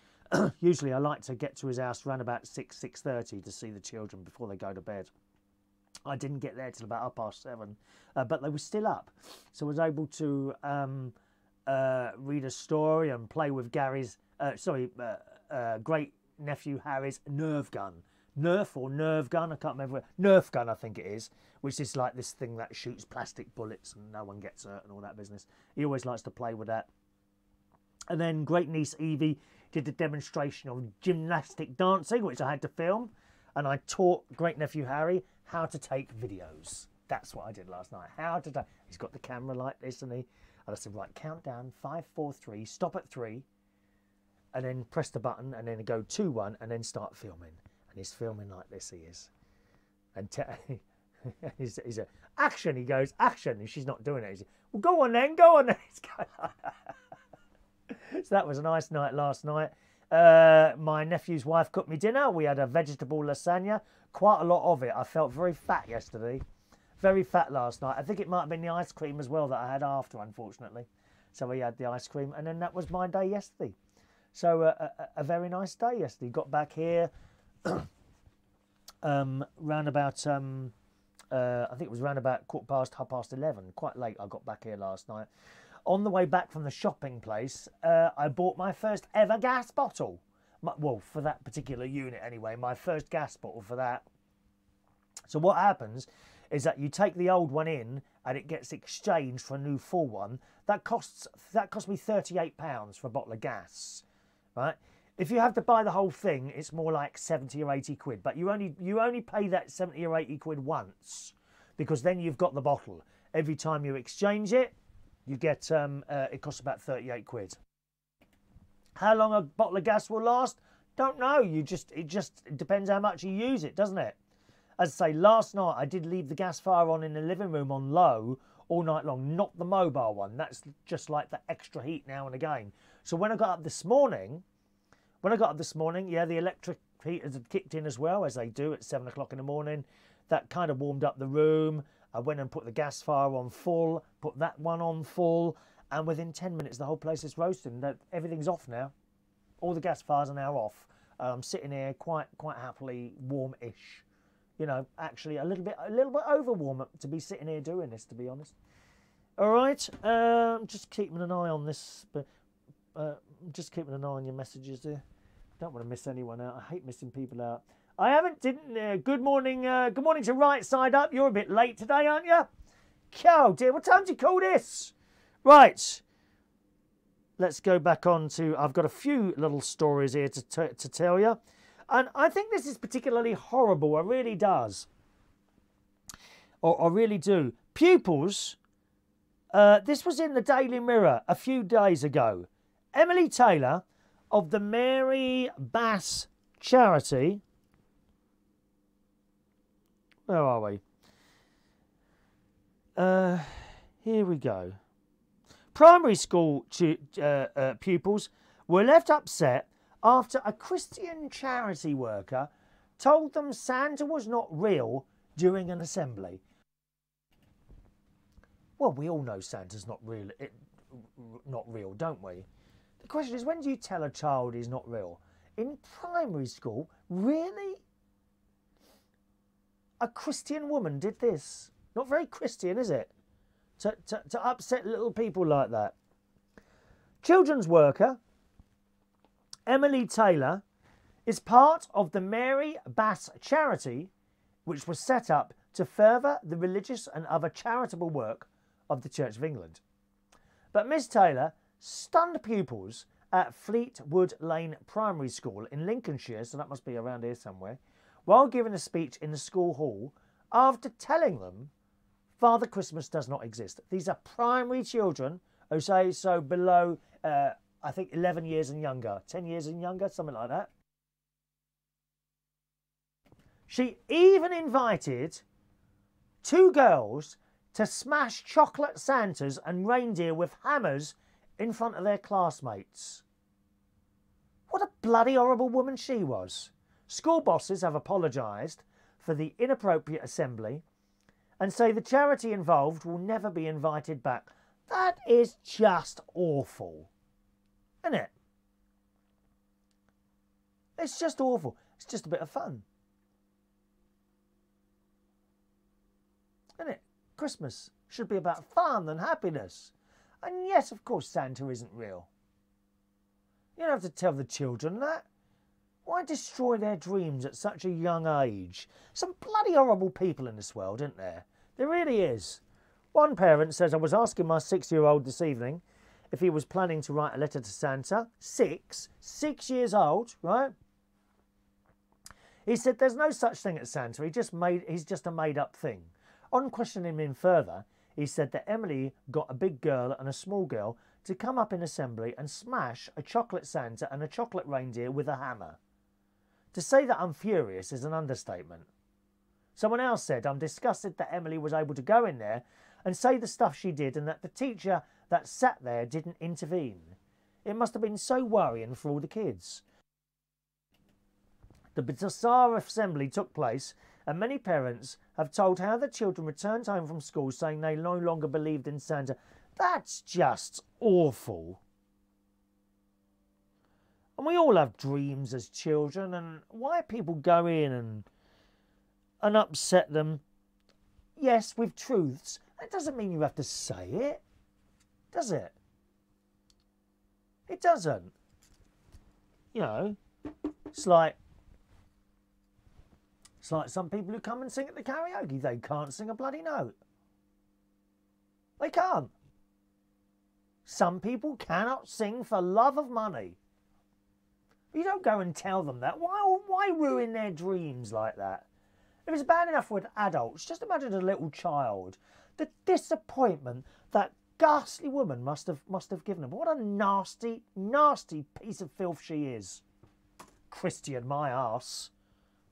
Usually I like to get to his house around about 6:30 to see the children before they go to bed. I didn't get there till about 7:30, but they were still up. So I was able to read a story and play with great nephew Harry's Nerf gun. Nerf or nerve gun, I can't remember. Nerf gun, I think it is, which is like this thing that shoots plastic bullets and no one gets hurt and all that business. He always likes to play with that. And then great niece Evie did a demonstration of gymnastic dancing, which I had to film. And I taught great nephew Harry how to take videos. That's what I did last night. How to take. He's got the camera like this, and I said, right, count down 5, 4, 3, stop at 3, and then press the button, and then go 2, 1, and then start filming. And he's filming like this. He is, and he's a action. He goes action, and she's not doing it. He's, well, go on then, go on then. So that was a nice night last night. My nephew's wife cooked me dinner. We had a vegetable lasagna, quite a lot of it. I felt very fat yesterday, very fat last night. I think it might have been the ice cream as well that I had after, unfortunately. So we had the ice cream, and then that was my day yesterday. So a very nice day yesterday. Got back here round about I think it was round about 11:15, quite late. I got back here last night. On the way back from the shopping place, I bought my first ever gas bottle. Well, for that particular unit anyway, my first gas bottle for that. So what happens is that you take the old one in and it gets exchanged for a new full one. That cost me £38 for a bottle of gas, right? If you have to buy the whole thing, it's more like 70 or 80 quid. But you only pay that 70 or 80 quid once, because then you've got the bottle. Every time you exchange it, you get, it costs about 38 quid. How long a bottle of gas will last? Don't know. It just depends how much you use it, doesn't it? As I say, last night I did leave the gas fire on in the living room on low all night long, not the mobile one. That's just like the extra heat now and again. So when I got up this morning, yeah, the electric heaters had kicked in as well, as they do at 7 o'clock in the morning. That kind of warmed up the room. I went and put the gas fire on full, put that one on full, and within 10 minutes the whole place is roasting. Everything's off now. All the gas fires are now off. I'm sitting here quite happily, warm-ish. You know, actually a little bit over warm to be sitting here doing this, to be honest. All right, just keeping an eye on this, but just keeping an eye on your messages there. Don't want to miss anyone out. I hate missing people out. Good morning to Right Side Up. You're a bit late today, aren't you? Oh dear, what time do you call this? Right, let's go back on to, I've got a few little stories here to tell you. And I think this is particularly horrible, I really does. Or I really do. Pupils, this was in the Daily Mirror a few days ago. Emily Taylor of the Mary Bass charity. Where are we? Here we go. Primary school pupils were left upset after a Christian charity worker told them Santa was not real during an assembly. Well, we all know Santa's not real, don't we? The question is, when do you tell a child he's not real? In primary school, really? A Christian woman did this. Not very Christian, is it? To upset little people like that. Children's worker Emily Taylor is part of the Mary Bass charity, which was set up to further the religious and other charitable work of the Church of England. But Miss Taylor stunned pupils at Fleetwood Lane Primary School in Lincolnshire, so that must be around here somewhere, while giving a speech in the school hall after telling them Father Christmas does not exist. These are primary children who say so below, I think, 11 years and younger, 10 years and younger, something like that. She even invited two girls to smash chocolate Santas and reindeer with hammers in front of their classmates. What a bloody horrible woman she was. School bosses have apologised for the inappropriate assembly and say the charity involved will never be invited back. That is just awful, isn't it? It's just awful. It's just a bit of fun, isn't it? Christmas should be about fun and happiness. And yes, of course, Santa isn't real. You don't have to tell the children that. Why destroy their dreams at such a young age? Some bloody horrible people in this world, isn't there? There really is. One parent says, I was asking my 6-year-old this evening if he was planning to write a letter to Santa. 6 years old, right? He said there's no such thing as Santa. He's just a made-up thing. On questioning him further, he said that Emily got a big girl and a small girl to come up in assembly and smash a chocolate Santa and a chocolate reindeer with a hammer. To say that I'm furious is an understatement. Someone else said, I'm disgusted that Emily was able to go in there and say the stuff she did and that the teacher that sat there didn't intervene. It must have been so worrying for all the kids. The bizarre assembly took place and many parents have told how the children returned home from school saying they no longer believed in Santa. That's just awful. And we all have dreams as children, and why people go in and upset them, yes, with truths, that doesn't mean you have to say it, does it? It doesn't. You know, it's like some people who come and sing at the karaoke, they can't sing a bloody note. They can't. Some people cannot sing for love of money. You don't go and tell them that. Why ruin their dreams like that? If it's bad enough with adults, just imagine a little child. The disappointment that ghastly woman must have given them. What a nasty, nasty piece of filth she is. Christian, my arse.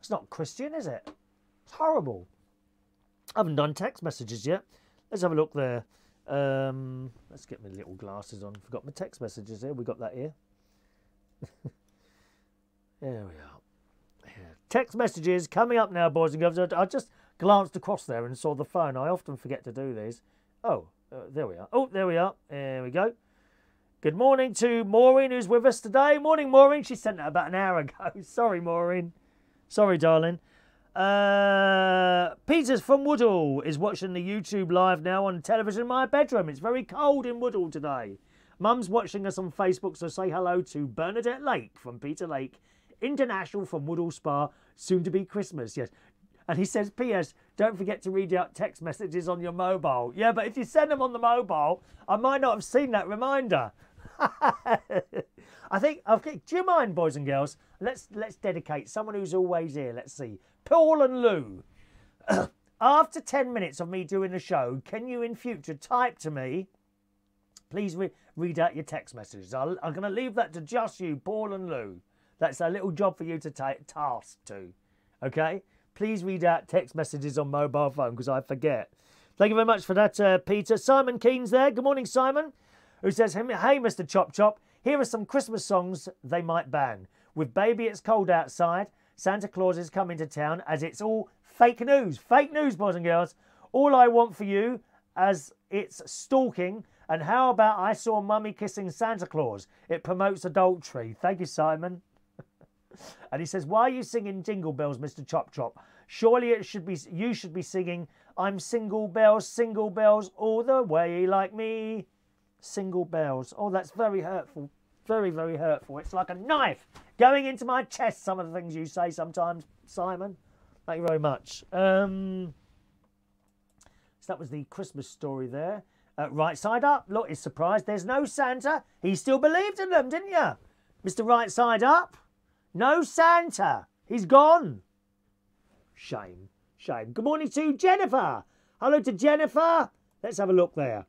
It's not Christian, is it? It's horrible. I haven't done text messages yet. Let's have a look there. Let's get my little glasses on. Forgot my text messages here. We got that here. There we are. Yeah. Text messages coming up now, boys and girls. I just glanced across there and saw the phone. I often forget to do these. Oh, there we are. Oh, there we are. There we go. Good morning to Maureen, who's with us today. Morning, Maureen. She sent that about an hour ago. Sorry, Maureen. Sorry, darling. Peters from Woodall is watching the YouTube live now on television in my bedroom. It's very cold in Woodall today. Mum's watching us on Facebook, so say hello to Bernadette Lake from Peter Lake International from Woodall Spa, soon to be Christmas, yes. And he says, P.S. don't forget to read out text messages on your mobile. Yeah, but if you send them on the mobile, I might not have seen that reminder. I think, okay, do you mind, boys and girls? Let's dedicate someone who's always here. Let's see. Paul and Lou. After 10 minutes of me doing the show, can you in future type to me, Please read out your text messages. I'm going to leave that to just you, Paul and Lou. That's a little job for you to take task to. Okay? Please read out text messages on mobile phone because I forget. Thank you very much for that, Peter. Simon Keen's there. Good morning, Simon. Who says, hey, Mr. Chop Chop, here are some Christmas songs they might ban. With Baby It's Cold Outside, Santa Claus is coming to town, as it's all fake news. Fake news, boys and girls. All I Want for You, as it's stalking. And how about I Saw Mummy Kissing Santa Claus? It promotes adultery. Thank you, Simon. And he says, why are you singing Jingle Bells, Mr. Chop Chop? Surely you should be singing, I'm single bells, all the way like me. Single bells. Oh, that's very hurtful. Very, very hurtful. It's like a knife going into my chest, some of the things you say sometimes, Simon. Thank you very much. So that was the Christmas story there. Right side up. Look, he's surprised there's no Santa. He still believed in them, didn't you? Mr. Right side up. No Santa. He's gone. Shame. Shame. Good morning to Jennifer. Hello to Jennifer. Let's have a look there.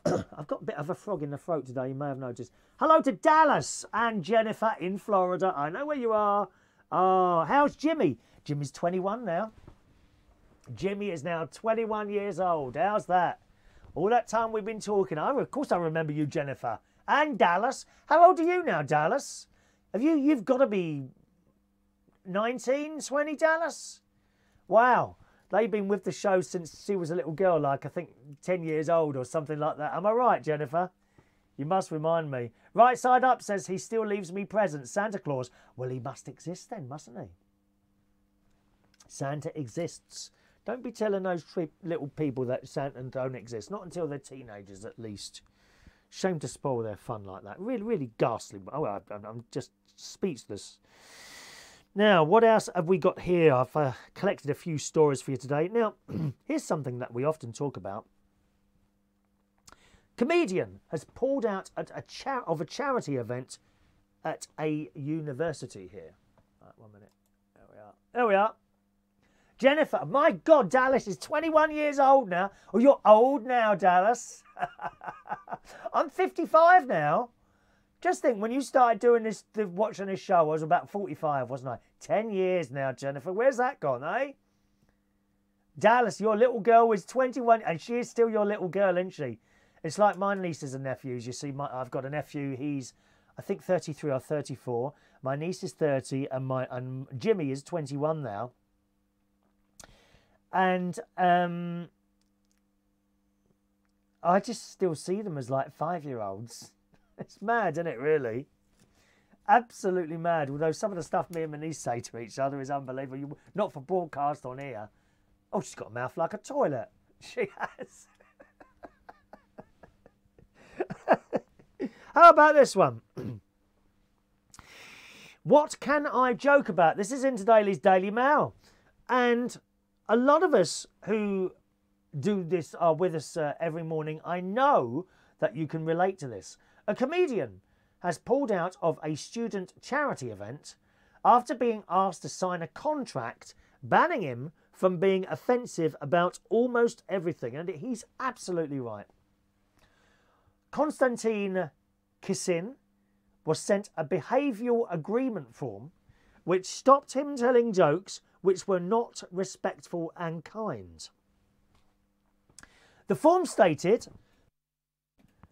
I've got a bit of a frog in the throat today, you may have noticed. Hello to Dallas and Jennifer in Florida. I know where you are. Oh, how's Jimmy? Jimmy's 21 now. Jimmy is now 21 years old. How's that? All that time we've been talking. Of course I remember you, Jennifer. And Dallas. How old are you now, Dallas? You've got to be 19, 20, Dallas? Wow. They've been with the show since she was a little girl, like I think 10 years old or something like that. Am I right, Jennifer? You must remind me. Right side up says he still leaves me presents. Santa Claus. Well, he must exist then, mustn't he? Santa exists. Don't be telling those little people that Santa don't exist. Not until they're teenagers, at least. Shame to spoil their fun like that. Really, really ghastly. Oh, I'm just speechless. Now, what else have we got here? I've collected a few stories for you today. Now, here's something that we often talk about. Comedian has pulled out at a charity event at a university here. Right, 1 minute. There we are. There we are. Jennifer, my God, Dallas is 21 years old now. Oh, you're old now, Dallas. I'm 55 now. Just think, when you started doing this, watching this show, I was about 45, wasn't I? 10 years now, Jennifer. Where's that gone, eh? Dallas, your little girl is 21, and she is still your little girl, isn't she? It's like my nieces and nephews. You see, I've got a nephew. He's, I think, 33 or 34. My niece is 30, and Jimmy is 21 now. And I just still see them as like 5-year-olds. It's mad, isn't it, really? Absolutely mad. Although some of the stuff me and my niece say to each other is unbelievable. Not for broadcast on here. Oh, she's got a mouth like a toilet. She has. How about this one? What can I joke about? This is in today's Daily Mail. And a lot of us who do this are with us every morning. I know that you can relate to this. A comedian has pulled out of a student charity event after being asked to sign a contract banning him from being offensive about almost everything. And he's absolutely right. Konstantin Kisin was sent a behavioural agreement form which stopped him telling jokes which were not respectful and kind. The form stated,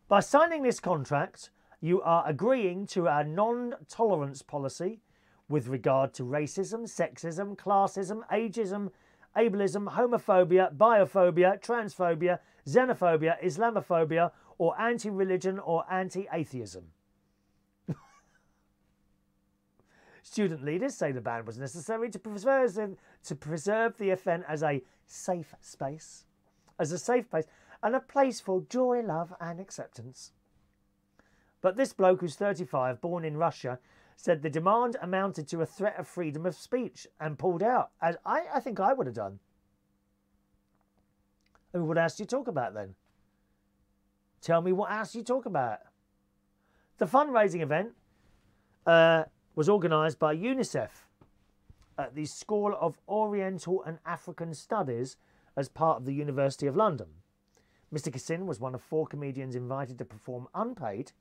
by signing this contract, you are agreeing to our non-tolerance policy with regard to racism, sexism, classism, ageism, ableism, homophobia, biophobia, transphobia, xenophobia, Islamophobia, or anti-religion or anti-atheism. Student leaders say the ban was necessary to preserve the event as a safe space, and a place for joy, love and acceptance. But this bloke, who's 35, born in Russia, said the demand amounted to a threat of freedom of speech and pulled out, as I think I would have done. And what else do you talk about then? Tell me what else you talk about. The fundraising event was organised by UNICEF at the School of Oriental and African Studies as part of the University of London. Mr. Kassin was one of 4 comedians invited to perform unpaid,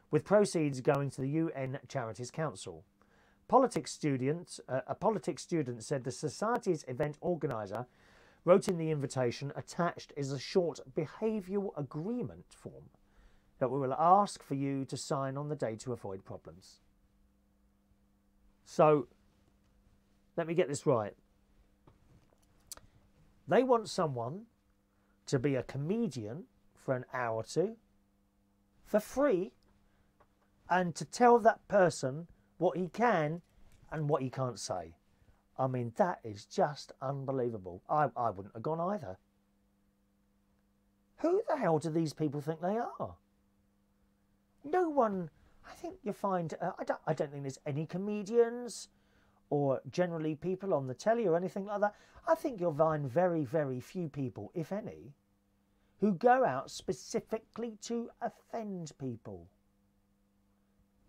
with proceeds going to the UN Charities Council. A politics student said the Society's event organiser wrote in the invitation attached is a short behavioural agreement form that we will ask for you to sign on the day to avoid problems. So, let me get this right. They want someone to be a comedian for an hour or two for free and to tell that person what he can and what he can't say. I mean, that is just unbelievable. I wouldn't have gone either. Who the hell do these people think they are? No one. I think you find. I don't think there's any comedians or generally people on the telly or anything like that. I think you'll find very, very few people, if any, who go out specifically to offend people.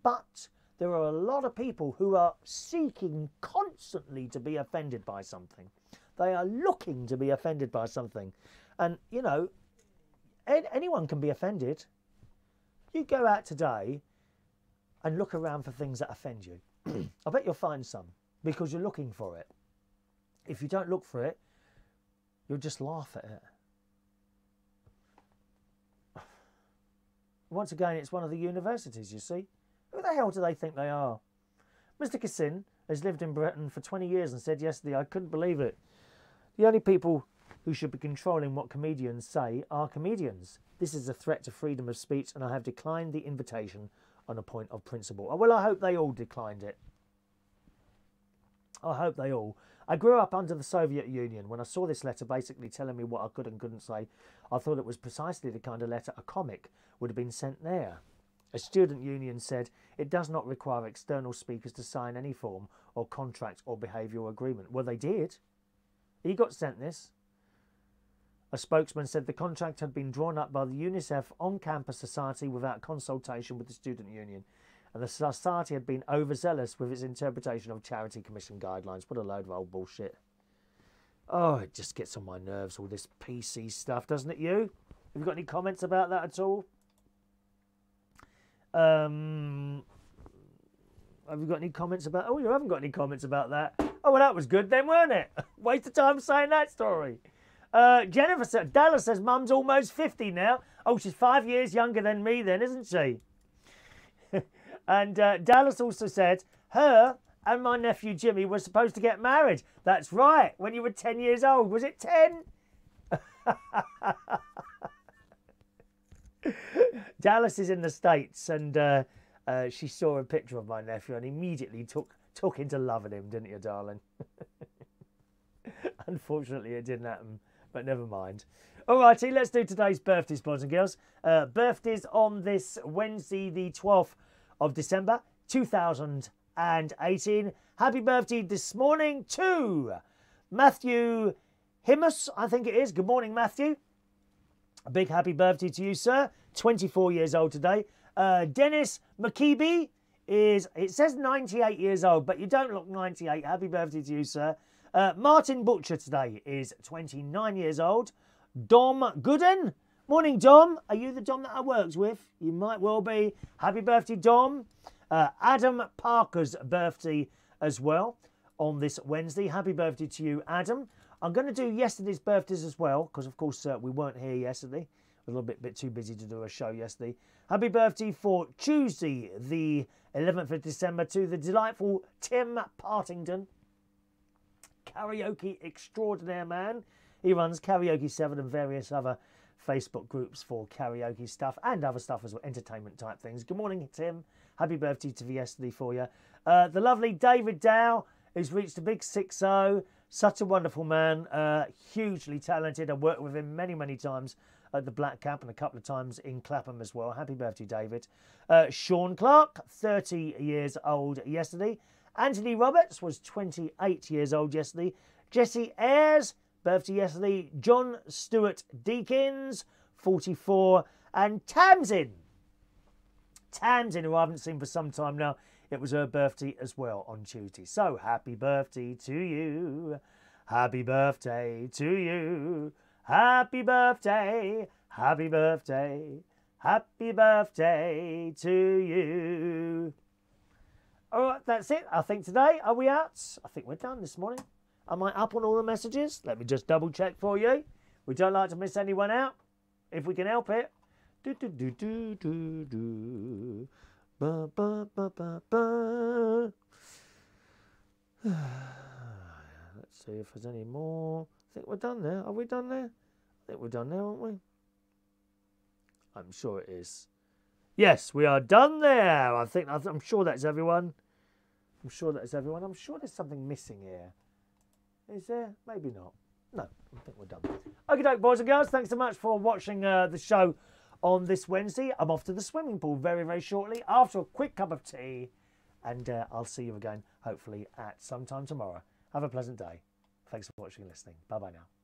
But there are a lot of people who are seeking constantly to be offended by something. They are looking to be offended by something. And, you know, anyone can be offended. You go out today and look around for things that offend you. I bet you'll find some because you're looking for it. If you don't look for it, you'll just laugh at it. Once again, it's one of the universities, you see. Who the hell do they think they are? Mr. Kassin has lived in Britain for 20 years and said yesterday, I couldn't believe it. The only people who should be controlling what comedians say are comedians. This is a threat to freedom of speech and I have declined the invitation on a point of principle. Oh, well, I hope they all declined it. I hope they all. I grew up under the Soviet Union. When I saw this letter basically telling me what I could and couldn't say, I thought it was precisely the kind of letter a comic would have been sent there. A student union said it does not require external speakers to sign any form or contract or behavioural agreement. Well, they did. He got sent this. A spokesman said the contract had been drawn up by the UNICEF on-campus society without consultation with the student union, and the society had been overzealous with its interpretation of Charity Commission guidelines. What a load of old bullshit. Oh, it just gets on my nerves, all this PC stuff, doesn't it, you? Have you got any comments about that at all? Have you got any comments about... Oh, you haven't got any comments about that. Oh, well, that was good then, weren't it? Waste of time saying that story. Jennifer said, Dallas says Mum's almost 50 now. Oh, she's 5 years younger than me then, isn't she? And Dallas also said, her and my nephew Jimmy were supposed to get married. That's right, when you were 10 years old. Was it 10? Dallas is in the States and she saw a picture of my nephew and immediately took into loving him, didn't you, darling? Unfortunately, it didn't happen, but never mind. Alrighty, let's do today's birthdays, boys and girls. Birthdays on this Wednesday, the 12th of December, 2018. Happy birthday this morning to Matthew Himmus, I think it is. Good morning, Matthew. A big happy birthday to you, sir. 24 years old today. Dennis McKeeby is, it says 98 years old, but you don't look 98. Happy birthday to you, sir. Martin Butcher today is 29 years old. Dom Gooden. Morning, Dom. Are you the Dom that I worked with? You might well be. Happy birthday, Dom. Adam Parker's birthday as well on this Wednesday. Happy birthday to you, Adam. I'm going to do yesterday's birthdays as well because, of course, we weren't here yesterday. A little bit too busy to do a show yesterday. Happy birthday for Tuesday, the 11th of December, to the delightful Tim Partington. Karaoke extraordinaire man. He runs Karaoke 7 and various other Facebook groups for karaoke stuff and other stuff as well, entertainment type things. Good morning, Tim. Happy birthday to yesterday for you. The lovely David Dow, who's reached a big 6-0. Such a wonderful man, hugely talented. I worked with him many, many times at the Black Cap and a couple of times in Clapham as well. Happy birthday, David. Sean Clark, 30 years old yesterday. Anthony Roberts was 28 years old yesterday. Jessie Ayres, birthday yesterday. John Stewart Deakins, 44. And Tamzin, who I haven't seen for some time now. It was her birthday as well on Tuesday. So, happy birthday to you. Happy birthday to you. Happy birthday. Happy birthday to you. All right, that's it. I think today, are we out? I think we're done this morning. Am I up on all the messages? Let me just double check for you. We don't like to miss anyone out, if we can help it. Do, do, do, do, do, do. Ba, ba, ba, ba, ba. Let's see if there's any more. I think we're done there. Are we done there? I think we're done there, aren't we? I'm sure it is. Yes, we are done there. I'm sure that's everyone. I'm sure that's everyone. I'm sure there's something missing here. Is there? Maybe not. No, I think we're done. Okay, doke, boys and girls. Thanks so much for watching the show on this Wednesday. I'm off to the swimming pool very, very shortly after a quick cup of tea. And I'll see you again, hopefully, at some time tomorrow. Have a pleasant day. Thanks for watching and listening. Bye-bye now.